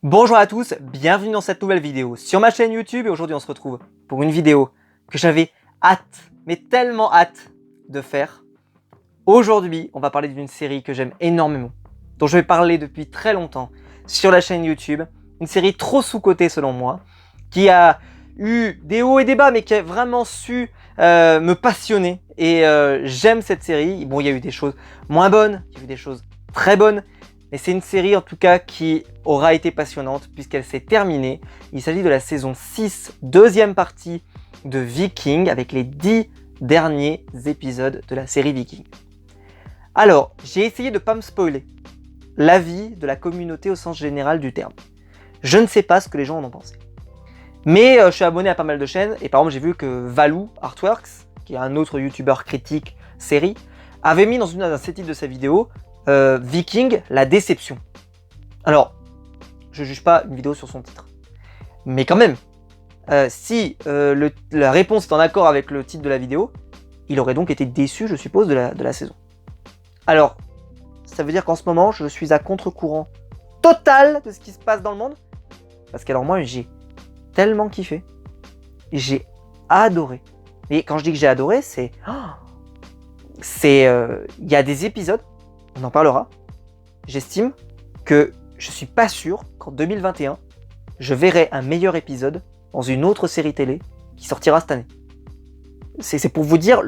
Bonjour à tous, bienvenue dans cette nouvelle vidéo sur ma chaîne YouTube et aujourd'hui on se retrouve pour une vidéo que j'avais hâte, mais tellement hâte de faire. Aujourd'hui, on va parler d'une série que j'aime énormément, dont je vais parler depuis très longtemps sur la chaîne YouTube. Une série trop sous-cotée selon moi, qui a eu des hauts et des bas, mais qui a vraiment su me passionner. Et j'aime cette série. Bon, il y a eu des choses moins bonnes, il y a eu des choses très bonnes, mais c'est une série en tout cas qui aura été passionnante puisqu'elle s'est terminée. Il s'agit de la saison 6, deuxième partie de Vikings, avec les 10 derniers épisodes de la série Vikings. Alors, j'ai essayé de ne pas me spoiler l'avis de la communauté au sens général du terme. Je ne sais pas ce que les gens en ont pensé. Mais je suis abonné à pas mal de chaînes, et par exemple j'ai vu que Valou Artworks, qui est un autre youtubeur critique série, avait mis dans un de ses titres de sa vidéo Viking, la déception. Alors, je juge pas une vidéo sur son titre. Mais quand même, si la réponse est en accord avec le titre de la vidéo, il aurait donc été déçu, je suppose, de la saison. Alors, ça veut dire qu'en ce moment, je suis à contre-courant total de ce qui se passe dans le monde. Parce qu'alors moi, j'ai tellement kiffé. J'ai adoré. Et quand je dis que j'ai adoré, c'est... Il y a des épisodes, on en parlera. J'estime que je suis pas sûr qu'en 2021, je verrai un meilleur épisode dans une autre série télé qui sortira cette année. C'est pour vous dire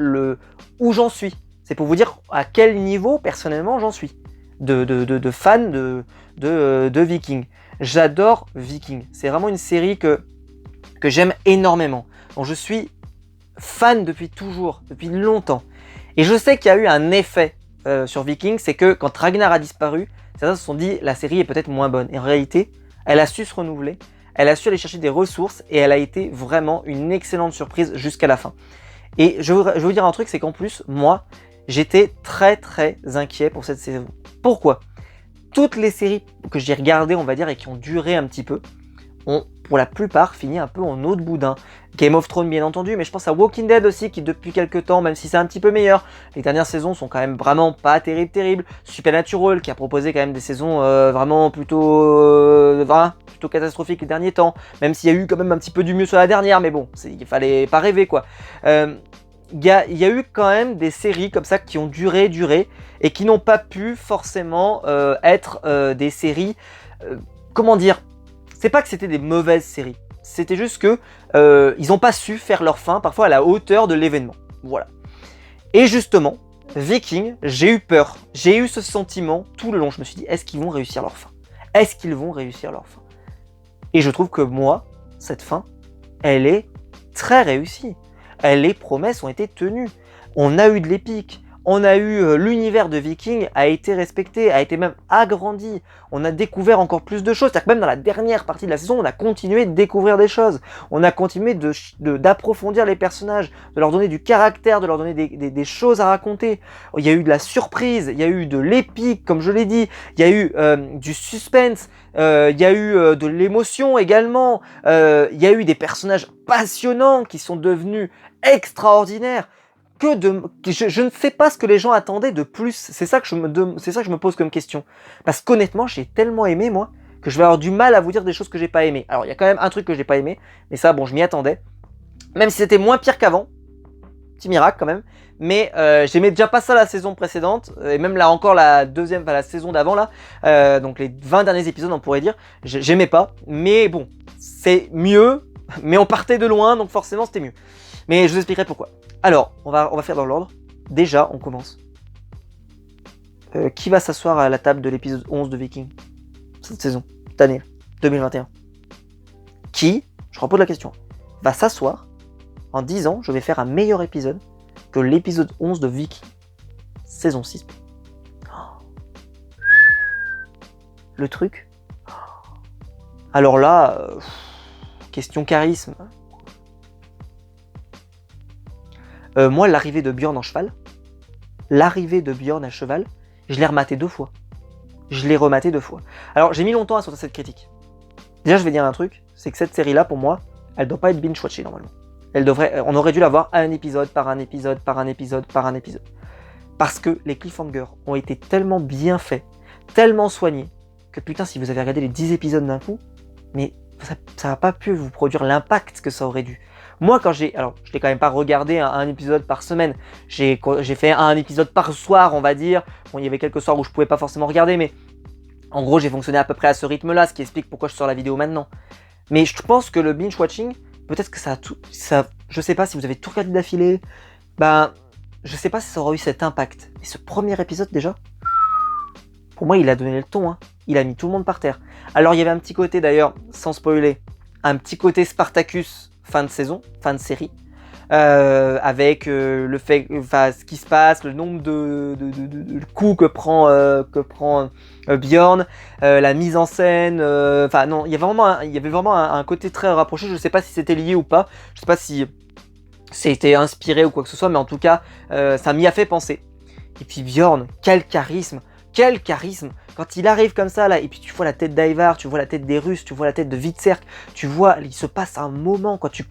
où j'en suis. C'est pour vous dire à quel niveau, personnellement, j'en suis. De fan de Vikings. J'adore Vikings. C'est vraiment une série que j'aime énormément. Donc je suis fan depuis toujours, depuis longtemps. Et je sais qu'il y a eu un effet sur Vikings, c'est que quand Ragnar a disparu, certains se sont dit la série est peut-être moins bonne. Et en réalité, elle a su se renouveler, elle a su aller chercher des ressources et elle a été vraiment une excellente surprise jusqu'à la fin. Et je vais vous dire un truc, c'est qu'en plus, moi, j'étais très très inquiet pour cette saison. Pourquoi ? Toutes les séries que j'ai regardées, on va dire, et qui ont duré un petit peu, ont pour la plupart fini un peu en eau de boudin. Game of Thrones bien entendu, mais je pense à Walking Dead aussi qui depuis quelques temps, même si c'est un petit peu meilleur, les dernières saisons sont quand même vraiment pas terribles. Supernatural qui a proposé quand même des saisons vraiment plutôt catastrophiques les derniers temps, même s'il y a eu quand même un petit peu du mieux sur la dernière, mais bon, il fallait pas rêver quoi. Il y a eu quand même des séries comme ça qui ont duré et qui n'ont pas pu forcément être des séries, comment dire, c'est pas que c'était des mauvaises séries, c'était juste que ils n'ont pas su faire leur fin parfois à la hauteur de l'événement. Voilà. Et justement, Vikings, j'ai eu peur, j'ai eu ce sentiment tout le long. Je me suis dit, est-ce qu'ils vont réussir leur fin ? Est-ce qu'ils vont réussir leur fin ? Et je trouve que moi, cette fin, elle est très réussie. Les promesses ont été tenues. On a eu de l'épique. On a eu l'univers de Vikings a été respecté, a été même agrandi. On a découvert encore plus de choses. C'est-à-dire que même dans la dernière partie de la saison, on a continué de découvrir des choses. On a continué d'approfondir les personnages, de leur donner du caractère, de leur donner des choses à raconter. Il y a eu de la surprise, il y a eu de l'épique, comme je l'ai dit. Il y a eu du suspense, il y a eu de l'émotion également. Il y a eu des personnages passionnants qui sont devenus extraordinaires. Je ne sais pas ce que les gens attendaient de plus. C'est ça que je me pose comme question. Parce qu'honnêtement, j'ai tellement aimé, moi, que je vais avoir du mal à vous dire des choses que j'ai pas aimé. Alors, il y a quand même un truc que j'ai pas aimé, mais ça, bon, je m'y attendais. Même si c'était moins pire qu'avant. Petit miracle, quand même. Mais j'aimais déjà pas ça la saison précédente. Et même là, encore la saison d'avant, là. Donc, les 20 derniers épisodes, on pourrait dire. J'aimais pas. Mais bon, c'est mieux. Mais on partait de loin, donc forcément, c'était mieux. Mais je vous expliquerai pourquoi. Alors, on va faire dans l'ordre. Déjà, on commence. Qui va s'asseoir à la table de l'épisode 11 de Vikings cette saison, cette année, 2021 ? Qui, je repose la question, va s'asseoir en disant je vais faire un meilleur épisode que l'épisode 11 de Vikings, saison 6. Le truc. Alors là, question charisme. Moi, l'arrivée de Bjorn à cheval, je l'ai rematé 2 fois. Je l'ai rematé 2 fois. Alors, j'ai mis longtemps à sortir cette critique. Déjà, je vais dire un truc, c'est que cette série-là, pour moi, elle doit pas être binge-watchée normalement. On aurait dû la voir un épisode par un épisode. Parce que les cliffhangers ont été tellement bien faits, tellement soignés, que putain, si vous avez regardé les 10 épisodes d'un coup, mais ça n'a pas pu vous produire l'impact que ça aurait dû. Moi, alors, je l'ai quand même pas regardé un épisode par semaine. J'ai fait un épisode par soir, on va dire. Bon, il y avait quelques soirs où je pouvais pas forcément regarder, mais en gros, j'ai fonctionné à peu près à ce rythme-là, ce qui explique pourquoi je sors la vidéo maintenant. Mais je pense que le binge-watching, peut-être que je sais pas si vous avez tout regardé d'affilée, je sais pas si ça aura eu cet impact. Mais ce premier épisode, déjà, pour moi, il a donné le ton, hein. Il a mis tout le monde par terre. Alors, il y avait un petit côté, d'ailleurs, sans spoiler, un petit côté Spartacus, fin de saison, fin de série, avec le fait, ce qui se passe, le nombre de coups que prend Bjorn, la mise en scène, non, il y avait vraiment un côté très rapproché. Je sais pas si c'était lié ou pas, je sais pas si c'était inspiré ou quoi que ce soit, mais en tout cas, ça m'y a fait penser. Et puis Bjorn, quel charisme! Quel charisme! Quand il arrive comme ça, là, et puis tu vois la tête d'Ivar, tu vois la tête des Russes, tu vois la tête de Hvitserk, tu vois, il se passe un moment quand il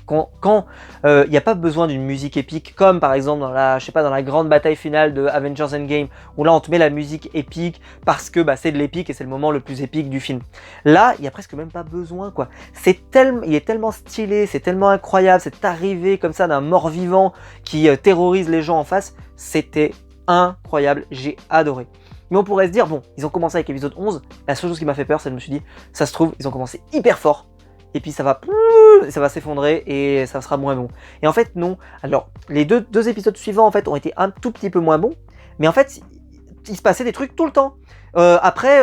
n'y a pas besoin d'une musique épique, comme par exemple dans la grande bataille finale de Avengers Endgame, où là on te met la musique épique parce que c'est de l'épique et c'est le moment le plus épique du film. Là, il n'y a presque même pas besoin, quoi. Il est tellement stylé, c'est tellement incroyable, cette arrivée comme ça d'un mort-vivant qui terrorise les gens en face, c'était incroyable, j'ai adoré. Mais on pourrait se dire, bon, ils ont commencé avec l'épisode 11, la seule chose qui m'a fait peur, c'est que je me suis dit, ça se trouve, ils ont commencé hyper fort, et puis ça va s'effondrer, et ça sera moins bon. Et en fait, non. Alors, les deux épisodes suivants, en fait, ont été un tout petit peu moins bons, mais en fait, il se passait des trucs tout le temps. Après,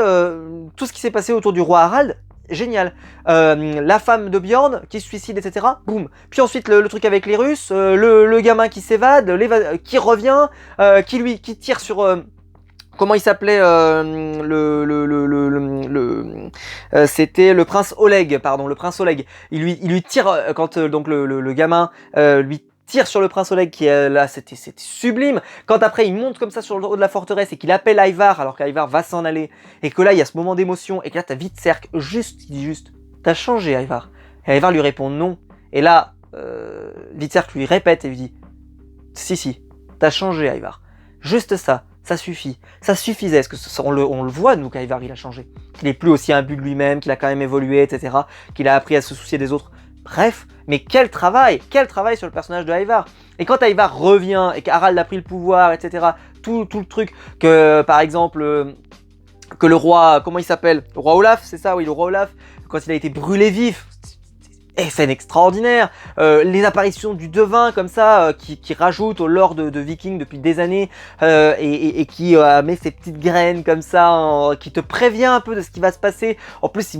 tout ce qui s'est passé autour du roi Harald, génial. La femme de Bjorn qui se suicide, etc. Boum. Puis ensuite le truc avec les Russes, le gamin qui s'évade, qui revient, qui tire sur... comment il s'appelait c'était le prince Oleg, pardon, le prince Oleg. Il lui tire quand donc le gamin lui tire sur le prince Oleg qui est là, c'était sublime. Quand après il monte comme ça sur le haut de la forteresse et qu'il appelle Ivar alors qu'Ivar va s'en aller et que là il y a ce moment d'émotion et que là t'as Hvitserk il dit juste t'as changé Ivar. Et Ivar lui répond non. Et là Hvitserk lui répète et lui dit si t'as changé Ivar. Juste ça. Ça suffit, ça suffisait, parce que on le voit, nous, qu'Ivar il a changé. Qu'il n'est plus aussi imbu de lui-même, qu'il a quand même évolué, etc. Qu'il a appris à se soucier des autres. Bref, mais quel travail sur le personnage de Ivar. Et quand Ivar revient, et qu'Harald a pris le pouvoir, etc., tout le truc, que par exemple, que le roi, comment il s'appelle? Le roi Olaf, c'est ça, oui, le roi Olaf, quand il a été brûlé vif, scène extraordinaire, les apparitions du devin comme ça, qui rajoute au lore de Viking depuis des années, et qui met ses petites graines comme ça, qui te prévient un peu de ce qui va se passer. En plus, ce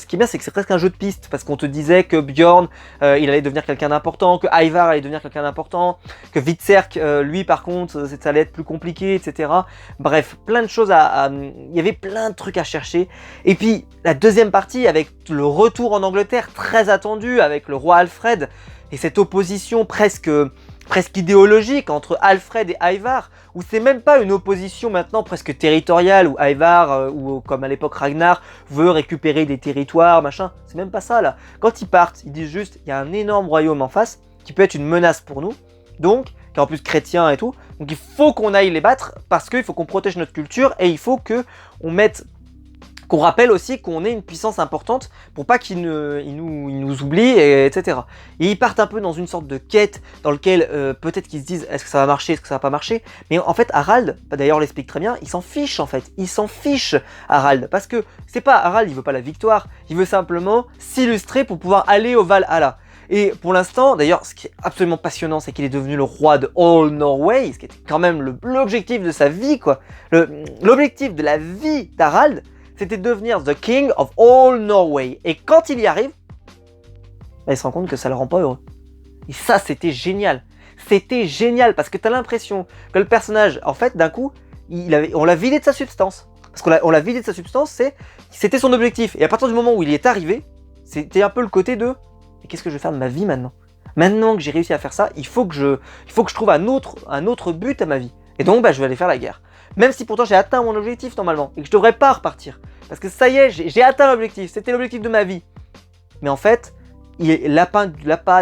qui est bien, c'est que c'est presque un jeu de piste, parce qu'on te disait que Bjorn, il allait devenir quelqu'un d'important, que Ivar allait devenir quelqu'un d'important, que Hvitserk, lui par contre, ça allait être plus compliqué, etc. Bref, plein de choses il y avait plein de trucs à chercher. Et puis, la deuxième partie, avec le retour en Angleterre, très attendu, avec le roi Alfred et cette opposition presque idéologique entre Alfred et Ivar, où c'est même pas une opposition maintenant presque territoriale, où Ivar, ou comme à l'époque Ragnar, veut récupérer des territoires, machin, c'est même pas ça là. Quand ils partent, ils disent juste, il y a un énorme royaume en face, qui peut être une menace pour nous, donc, qui est en plus chrétien et tout, donc il faut qu'on aille les battre, parce qu'il faut qu'on protège notre culture, et il faut qu'on rappelle aussi qu'on est une puissance importante pour pas qu'ils nous oublient, etc. Et ils partent un peu dans une sorte de quête dans lequel peut-être qu'ils se disent est-ce que ça va marcher, est-ce que ça va pas marcher. Mais en fait Harald, d'ailleurs l'explique très bien, il s'en fiche en fait. Il s'en fiche Harald. Parce que c'est pas Harald, il veut pas la victoire, il veut simplement s'illustrer pour pouvoir aller au Valhalla. Et pour l'instant, d'ailleurs, ce qui est absolument passionnant, c'est qu'il est devenu le roi de All Norway, ce qui était quand même l'objectif de sa vie, quoi. L'objectif de la vie d'Harald, c'était de devenir the king of all Norway. Et quand il y arrive, il se rend compte que ça le rend pas heureux. Et ça, c'était génial. C'était génial parce que tu as l'impression que le personnage, en fait, d'un coup, on l'a vidé de sa substance. Parce qu'on l'a vidé de sa substance, c'était son objectif. Et à partir du moment où il y est arrivé, c'était un peu le côté de mais qu'est-ce que je vais faire de ma vie maintenant? Maintenant que j'ai réussi à faire ça, il faut que je trouve un autre but à ma vie. Et donc, je vais aller faire la guerre. Même si pourtant j'ai atteint mon objectif normalement et que je devrais pas repartir. Parce que ça y est, j'ai atteint l'objectif, c'était l'objectif de ma vie. Mais en fait, il n'a pas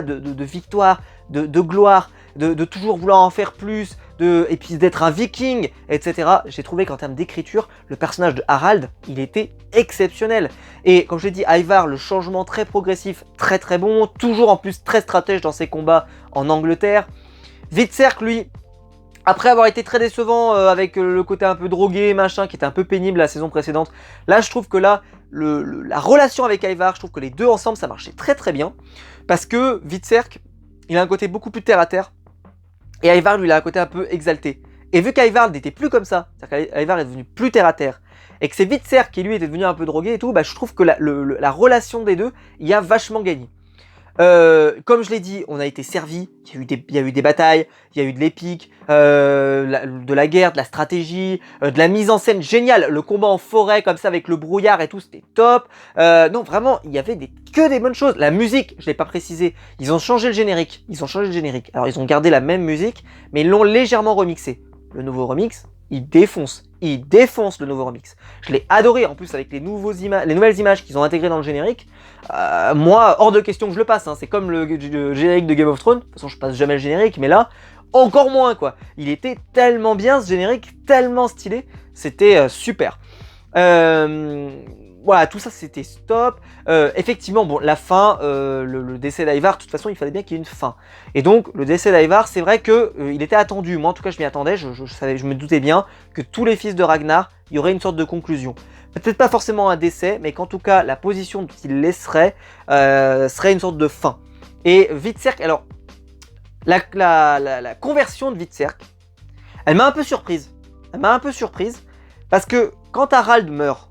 de victoire, de gloire, de toujours vouloir en faire plus, et puis d'être un viking, etc. J'ai trouvé qu'en termes d'écriture, le personnage de Harald, il était exceptionnel. Et comme je l'ai dit, Ivar, le changement très progressif, très très bon, toujours en plus très stratège dans ses combats en Angleterre. Hvitserk, lui, après avoir été très décevant avec le côté un peu drogué, machin, qui était un peu pénible la saison précédente, là je trouve que là, la relation avec Ivar, je trouve que les deux ensemble, ça marchait très très bien. Parce que Hvitserk, il a un côté beaucoup plus terre à terre, et Ivar, lui, il a un côté un peu exalté. Et vu qu'Ivar n'était plus comme ça, c'est-à-dire qu'Ivar est devenu plus terre à terre, et que c'est Hvitserk qui lui était devenu un peu drogué et tout, bah, je trouve que la relation des deux, il a vachement gagné. Comme je l'ai dit, on a été servi, il y a eu des batailles, il y a eu de l'épique, de la guerre, de la stratégie, de la mise en scène géniale, le combat en forêt comme ça avec le brouillard et tout, c'était top. Non, vraiment, il y avait que des bonnes choses. La musique, je l'ai pas précisé, ils ont changé le générique, Alors ils ont gardé la même musique, mais ils l'ont légèrement remixé. Le nouveau remix, il défonce le nouveau remix. Je l'ai adoré, en plus avec les nouvelles images qu'ils ont intégrées dans le générique. Moi, hors de question que je le passe, hein. C'est comme le générique de Game of Thrones. De toute façon, je passe jamais le générique, mais là, encore moins quoi. Il était tellement bien ce générique, tellement stylé, c'était super. Voilà, tout ça c'était stop. Effectivement, bon, la fin, le décès d'Ivar, de toute façon, il fallait bien qu'il y ait une fin. Et donc, le décès d'Ivar, c'est vrai que il était attendu. Moi, en tout cas, je m'y attendais. Je me doutais bien que tous les fils de Ragnar, il y aurait une sorte de conclusion. Peut-être pas forcément un décès, mais qu'en tout cas, la position qu'il laisserait serait une sorte de fin. Et Hvitserk, alors, la conversion de Hvitserk, elle m'a un peu surprise. Parce que quand Harald meurt,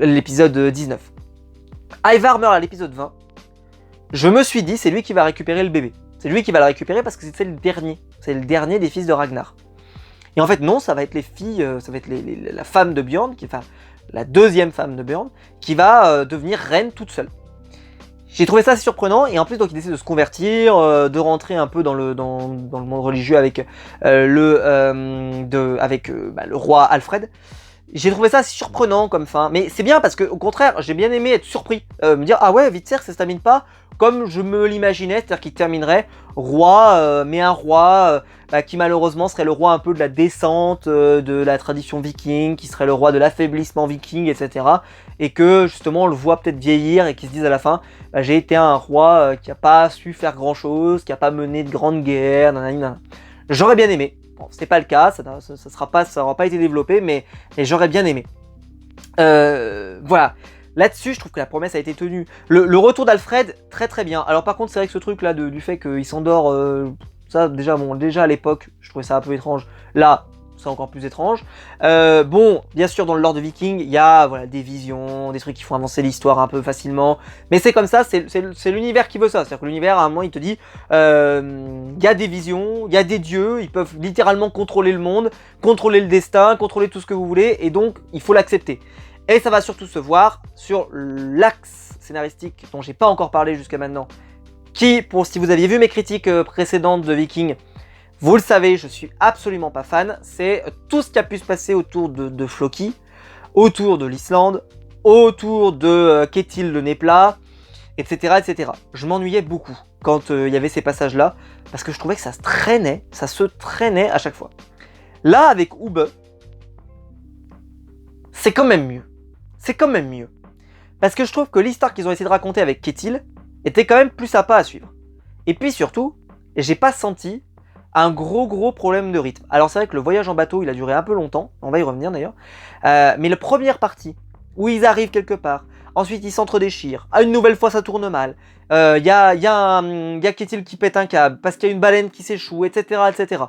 l'épisode 19, Ivar meurt à l'épisode 20, je me suis dit c'est lui qui va récupérer le bébé. C'est lui qui va le récupérer parce que c'est le dernier. C'est le dernier des fils de Ragnar. Et en fait non, ça va être les filles, ça va être la femme de Bjorn, enfin la deuxième femme de Bjorn, qui va devenir reine toute seule. J'ai trouvé ça assez surprenant, et en plus donc il décide de se convertir, de rentrer un peu dans le monde religieux avec le roi Alfred. J'ai trouvé ça assez surprenant comme fin, mais c'est bien parce que au contraire j'ai bien aimé être surpris, me dire ah ouais Hvitserk ça se termine pas comme je me l'imaginais, c'est-à-dire qu'il terminerait roi, mais un roi qui malheureusement serait le roi un peu de la descente de la tradition viking, qui serait le roi de l'affaiblissement viking, etc. Et que justement on le voit peut-être vieillir et qu'il se dise à la fin j'ai été un roi qui a pas su faire grand chose, qui a pas mené de grandes guerres, nanana. J'aurais bien aimé. Bon, c'est pas le cas, ça n'aura pas été développé, mais j'aurais bien aimé. Voilà. Là-dessus, je trouve que la promesse a été tenue. Le retour d'Alfred, très très bien. Alors par contre, c'est vrai que ce truc-là du fait qu'il s'endort, ça déjà à l'époque, je trouvais ça un peu étrange. Là, c'est encore plus étrange. Bon, bien sûr, dans le lore de Viking, il y a des visions, des trucs qui font avancer l'histoire un peu facilement. Mais c'est comme ça, c'est l'univers qui veut ça. C'est-à-dire que l'univers, à un moment, il te dit, il y a des visions, il y a des dieux, ils peuvent littéralement contrôler le monde, contrôler le destin, contrôler tout ce que vous voulez, et donc, il faut l'accepter. Et ça va surtout se voir sur l'axe scénaristique dont j'ai pas encore parlé jusqu'à maintenant, qui, si vous aviez vu mes critiques précédentes de Viking, vous le savez, je suis absolument pas fan. C'est tout ce qui a pu se passer autour de Floki, autour de l'Islande, autour de Ketil le nez plat, etc., etc. Je m'ennuyais beaucoup quand il y avait ces passages-là, parce que je trouvais que ça se traînait à chaque fois. Là, avec Ubbe, c'est quand même mieux. Parce que je trouve que l'histoire qu'ils ont essayé de raconter avec Ketil était quand même plus sympa à suivre. Et puis surtout, j'ai pas senti un gros problème de rythme. Alors c'est vrai que le voyage en bateau, il a duré un peu longtemps, on va y revenir d'ailleurs, mais la première partie, où ils arrivent quelque part, ensuite ils s'entre-déchirent, une nouvelle fois ça tourne mal, y a Ketil qui pète un câble, parce qu'il y a une baleine qui s'échoue, etc., etc.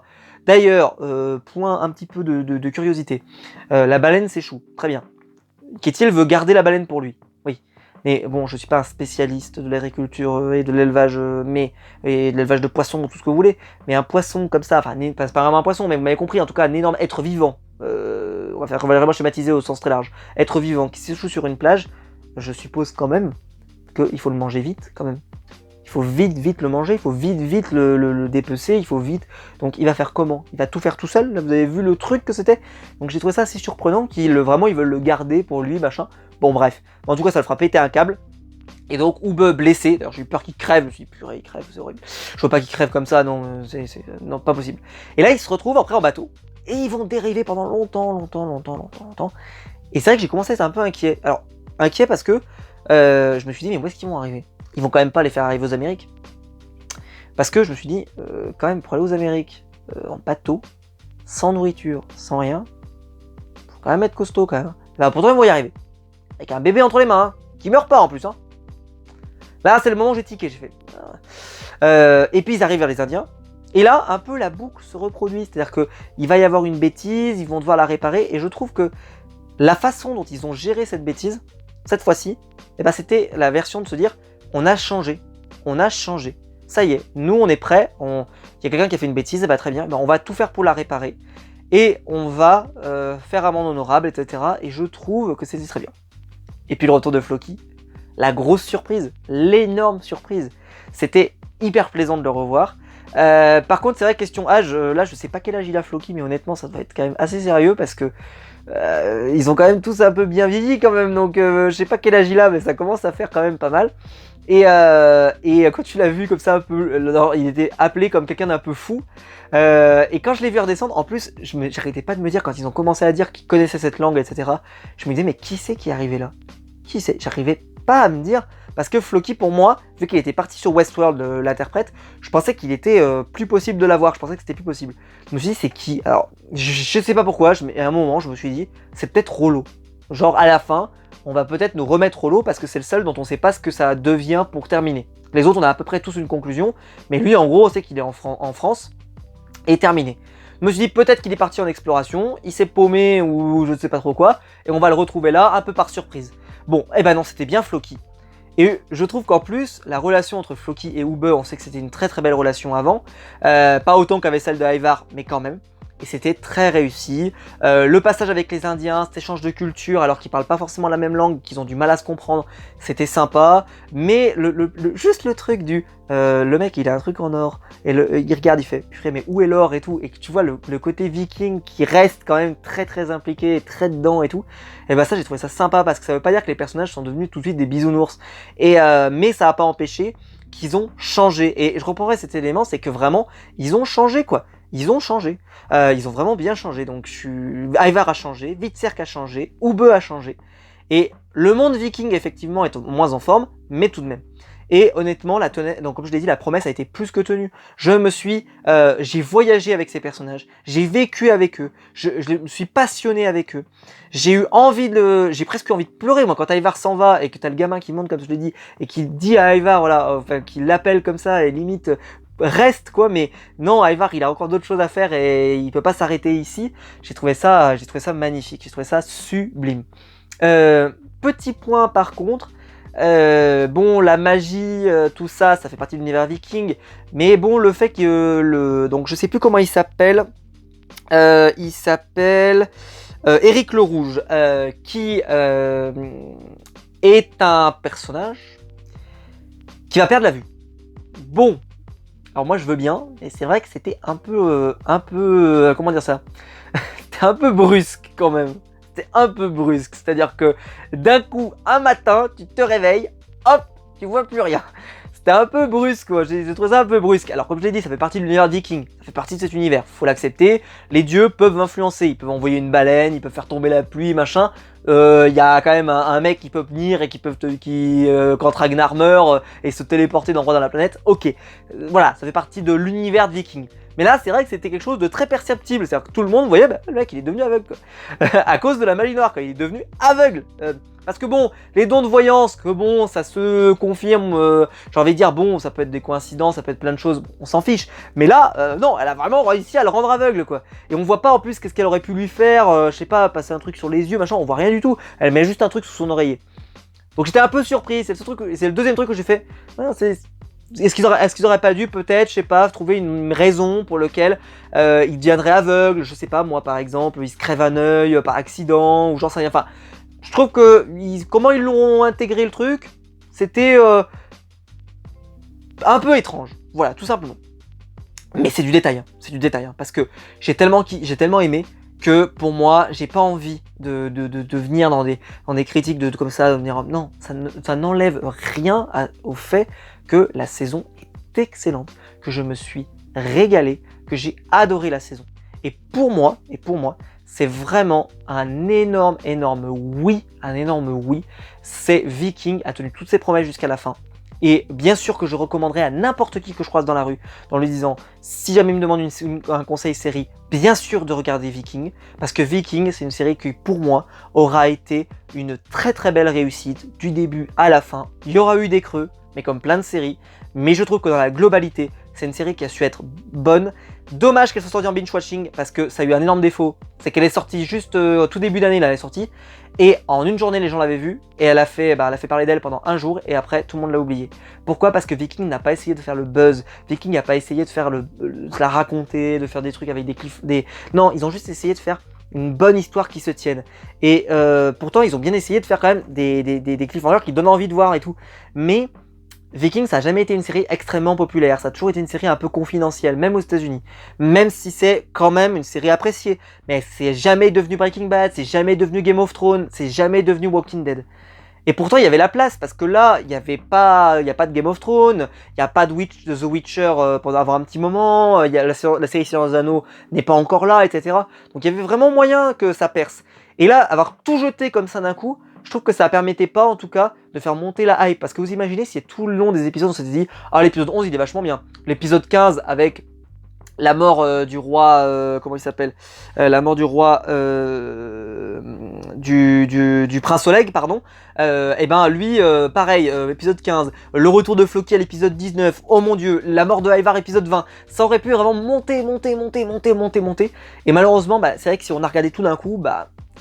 D'ailleurs, point un petit peu de curiosité, la baleine s'échoue, très bien. Ketil veut garder la baleine pour lui, oui. Mais bon, je suis pas un spécialiste de l'agriculture et de l'élevage, et de l'élevage de poissons, tout ce que vous voulez. Mais un poisson comme ça, enfin, c'est pas vraiment un poisson, mais vous m'avez compris, en tout cas, un énorme être vivant. On va vraiment schématiser au sens très large. Être vivant qui s'échoue sur une plage, je suppose quand même qu'il faut le manger vite, quand même. Il faut vite le manger, il faut vite le dépecer, il faut vite... Donc il va faire comment? Il va tout faire tout seul? Là, vous avez vu le truc que c'était? Donc j'ai trouvé ça assez surprenant qu'ils veulent le garder pour lui, machin. Bon bref, en tout cas ça le fera péter un câble. Et donc Ube blessé, d'ailleurs j'ai eu peur qu'il crève, je me suis dit purée il crève, c'est horrible. Je veux pas qu'il crève comme ça, non, non pas possible. Et là ils se retrouvent après en bateau, et ils vont dériver pendant longtemps. Et c'est vrai que j'ai commencé à être un peu inquiet. Alors, inquiet parce que je me suis dit mais où est-ce qu'ils vont arriver? Ils vont quand même pas les faire arriver aux Amériques. Parce que je me suis dit, quand même pour aller aux Amériques, en bateau, sans nourriture, sans rien, faut quand même être costaud quand même. Là, pourtant ils vont y arriver. Avec un bébé entre les mains, qui meurt pas en plus. Hein. Là, c'est le moment où j'ai tiqué, j'ai fait. Et puis ils arrivent vers les Indiens. Et là, un peu la boucle se reproduit. C'est-à-dire qu'il va y avoir une bêtise, ils vont devoir la réparer. Et je trouve que la façon dont ils ont géré cette bêtise, cette fois-ci, eh ben, c'était la version de se dire, on a changé. Ça y est, nous on est prêts. Il y a quelqu'un qui a fait une bêtise, eh ben, très bien. Ben, on va tout faire pour la réparer. Et on va faire amende honorable, etc. Et je trouve que c'était très bien. Et puis le retour de Floki. La grosse surprise, l'énorme surprise. C'était hyper plaisant de le revoir. Par contre, c'est vrai, question âge, là je sais pas quel âge il a Floki, mais honnêtement ça doit être quand même assez sérieux parce que ils ont quand même tous un peu bien vieilli quand même, donc je sais pas quel âge il a, mais ça commence à faire quand même pas mal. Et quand tu l'as vu comme ça un peu, il était appelé comme quelqu'un d'un peu fou. Et quand je l'ai vu redescendre, en plus, j'arrêtais pas de me dire, quand ils ont commencé à dire qu'ils connaissaient cette langue, etc., je me disais, mais qui c'est qui est arrivé là? Qui c'est? J'arrivais pas à me dire, parce que Floki, pour moi, vu qu'il était parti sur Westworld, l'interprète, je pensais qu'il était plus possible de l'avoir, je pensais que c'était plus possible. Je me suis dit, c'est qui? Alors, je sais pas pourquoi, à un moment, je me suis dit, c'est peut-être Rollo. Genre, à la fin, on va peut-être nous remettre Rollo, parce que c'est le seul dont on sait pas ce que ça devient pour terminer. Les autres, on a à peu près tous une conclusion, mais lui, en gros, on sait qu'il est en France, et terminé. Je me suis dit peut-être qu'il est parti en exploration, il s'est paumé ou je ne sais pas trop quoi, et on va le retrouver là, un peu par surprise. Bon, eh ben non, c'était bien Floki. Et je trouve qu'en plus, la relation entre Floki et Ube, on sait que c'était une très très belle relation avant, pas autant qu'avec celle de Ivar, mais quand même. Et c'était très réussi. Le passage avec les Indiens, cet échange de culture, alors qu'ils parlent pas forcément la même langue, qu'ils ont du mal à se comprendre, c'était sympa. Mais juste le truc du... le mec, il a un truc en or, et il regarde, il fait, purée, mais où est l'or et tout, et que tu vois le côté viking qui reste quand même très très impliqué, et très dedans et tout, et bah ça, j'ai trouvé ça sympa, parce que ça veut pas dire que les personnages sont devenus tout de suite des bisounours. Mais ça a pas empêché qu'ils ont changé. Et je reprendrai cet élément, c'est que vraiment, ils ont changé, quoi. Ils ont changé. Ils ont vraiment bien changé. Donc, Ivar a changé, Hvitserk a changé, Ube a changé. Et le monde viking, effectivement, est moins en forme, mais tout de même. Et honnêtement, donc comme je l'ai dit, la promesse a été plus que tenue. J'ai voyagé avec ces personnages, j'ai vécu avec eux, je me suis passionné avec eux. J'ai presque eu envie de pleurer, moi, quand Ivar s'en va et que t'as le gamin qui monte, comme je l'ai dit, et qui dit à Ivar, voilà, enfin, qui l'appelle comme ça, et limite, reste, quoi, mais non, Ivar, il a encore d'autres choses à faire et il peut pas s'arrêter ici. J'ai trouvé ça magnifique, j'ai trouvé ça sublime. Petit point par contre, bon, la magie, tout ça, ça fait partie de l'univers viking, mais bon, le fait que donc je sais plus comment il s'appelle Éric le Rouge, qui est un personnage qui va perdre la vue. Bon, alors moi je veux bien, mais c'est vrai que c'était un peu, comment dire ça, c'était un peu brusque quand même. C'était un peu brusque, c'est-à-dire que d'un coup, un matin, tu te réveilles, hop, tu vois plus rien. C'était un peu brusque, quoi. J'ai trouvé ça un peu brusque. Alors comme je l'ai dit, ça fait partie de l'univers viking, ça fait partie de cet univers, faut l'accepter. Les dieux peuvent influencer, ils peuvent envoyer une baleine, ils peuvent faire tomber la pluie, machin. Y a quand même un mec qui peut venir et quand Ragnar meurt et se téléporter d'endroit dans la planète. Ok, voilà, ça fait partie de l'univers viking. Mais là, c'est vrai que c'était quelque chose de très perceptible. C'est-à-dire que tout le monde voyait, bah, le mec, il est devenu aveugle, quoi. À cause de la magie noire, quoi. Il est devenu aveugle. Parce que bon, les dons de voyance, que bon, ça se confirme, j'ai envie de dire, bon, ça peut être des coïncidences, ça peut être plein de choses, on s'en fiche. Mais là, non, elle a vraiment réussi à le rendre aveugle, quoi. Et on voit pas en plus qu'est-ce qu'elle aurait pu lui faire, je sais pas, passer un truc sur les yeux, machin, on voit rien du tout. Elle met juste un truc sous son oreiller. Donc j'étais un peu surpris, c'est le deuxième truc que j'ai fait. Est-ce qu'ils auraient pas dû, peut-être, je sais pas, trouver une raison pour laquelle il deviendrait aveugle, je sais pas, moi par exemple, il se crève un œil par accident, ou j'en sais rien, enfin... Je trouve que comment ils l'ont intégré le truc, c'était un peu étrange. Voilà, tout simplement. Mais c'est du détail, hein, parce que j'ai tellement aimé que pour moi, j'ai pas envie de venir dans des critiques comme ça, de venir, non, ça n'enlève rien au fait que la saison est excellente, que je me suis régalé, que j'ai adoré la saison. Et pour moi, c'est vraiment un énorme oui, c'est Viking a tenu toutes ses promesses jusqu'à la fin. Et bien sûr que je recommanderais à n'importe qui que je croise dans la rue, en lui disant, si jamais il me demande un conseil série, bien sûr de regarder Viking, parce que Viking, c'est une série qui, pour moi, aura été une très belle réussite, du début à la fin. Il y aura eu des creux, mais comme plein de séries, mais je trouve que dans la globalité, c'est une série qui a su être bonne. Dommage qu'elle soit sortie en binge-watching, parce que ça a eu un énorme défaut, c'est qu'elle est sortie juste au tout début d'année, là, elle est sortie, et en une journée, les gens l'avaient vue, et elle a fait parler d'elle pendant un jour, et après, tout le monde l'a oublié. Pourquoi ? Parce que Viking n'a pas essayé de faire le buzz, Viking n'a pas essayé de faire de la raconter, de faire des trucs avec Non, ils ont juste essayé de faire une bonne histoire qui se tienne. Et pourtant, ils ont bien essayé de faire quand même des cliffhangers qui donnent envie de voir et tout. Mais Vikings, ça n'a jamais été une série extrêmement populaire, ça a toujours été une série un peu confidentielle, même aux États-Unis. Même si c'est quand même une série appréciée. Mais c'est jamais devenu Breaking Bad, c'est jamais devenu Game of Thrones, c'est jamais devenu Walking Dead. Et pourtant, il y avait la place, parce que là, il n'y a pas de Game of Thrones, il n'y a pas de The Witcher pendant avoir un petit moment, la série Seigneur des Anneaux n'est pas encore là, etc. Donc il y avait vraiment moyen que ça perce. Et là, avoir tout jeté comme ça d'un coup, je trouve que ça ne permettait pas, en tout cas, de faire monter la hype. Parce que vous imaginez si tout le long des épisodes, on s'était dit « Ah, l'épisode 11, il est vachement bien. » L'épisode 15, avec la mort du roi... comment il s'appelle la mort du roi... du prince Oleg, pardon. Et ben lui, pareil, épisode 15. Le retour de Floki à l'épisode 19. Oh mon dieu, la mort de Ivar, épisode 20. Ça aurait pu vraiment monter. Et malheureusement, c'est vrai que si on a regardé tout d'un coup,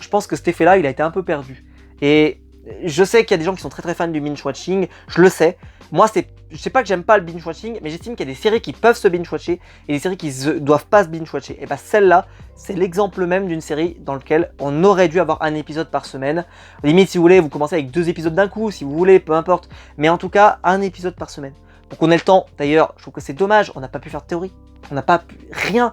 je pense que cet effet-là, il a été un peu perdu. Et je sais qu'il y a des gens qui sont très fans du binge-watching, je le sais. Moi, je sais pas que j'aime pas le binge-watching, mais j'estime qu'il y a des séries qui peuvent se binge-watcher et des séries qui doivent pas se binge-watcher. Et celle-là, c'est l'exemple même d'une série dans laquelle on aurait dû avoir un épisode par semaine. Limite, si vous voulez, vous commencez avec 2 épisodes d'un coup, si vous voulez, peu importe. Mais en tout cas, un épisode par semaine. Pour qu'on ait le temps. D'ailleurs, je trouve que c'est dommage, on n'a pas pu faire de théorie. On n'a pas pu... Rien.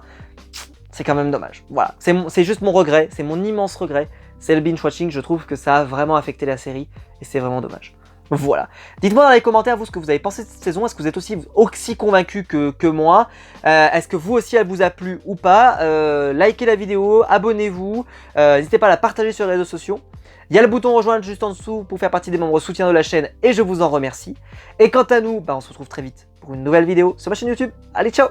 C'est quand même dommage. Voilà, c'est juste mon regret, c'est mon immense regret. C'est le binge-watching, je trouve que ça a vraiment affecté la série et c'est vraiment dommage. Voilà. Dites-moi dans les commentaires, vous, ce que vous avez pensé de cette saison. Est-ce que vous êtes aussi convaincu que moi Est-ce que vous aussi, elle vous a plu ou pas Likez la vidéo, abonnez-vous. N'hésitez pas à la partager sur les réseaux sociaux. Il y a le bouton rejoindre juste en dessous pour faire partie des membres soutiens de la chaîne et je vous en remercie. Et quant à nous, on se retrouve très vite pour une nouvelle vidéo sur ma chaîne YouTube. Allez, ciao!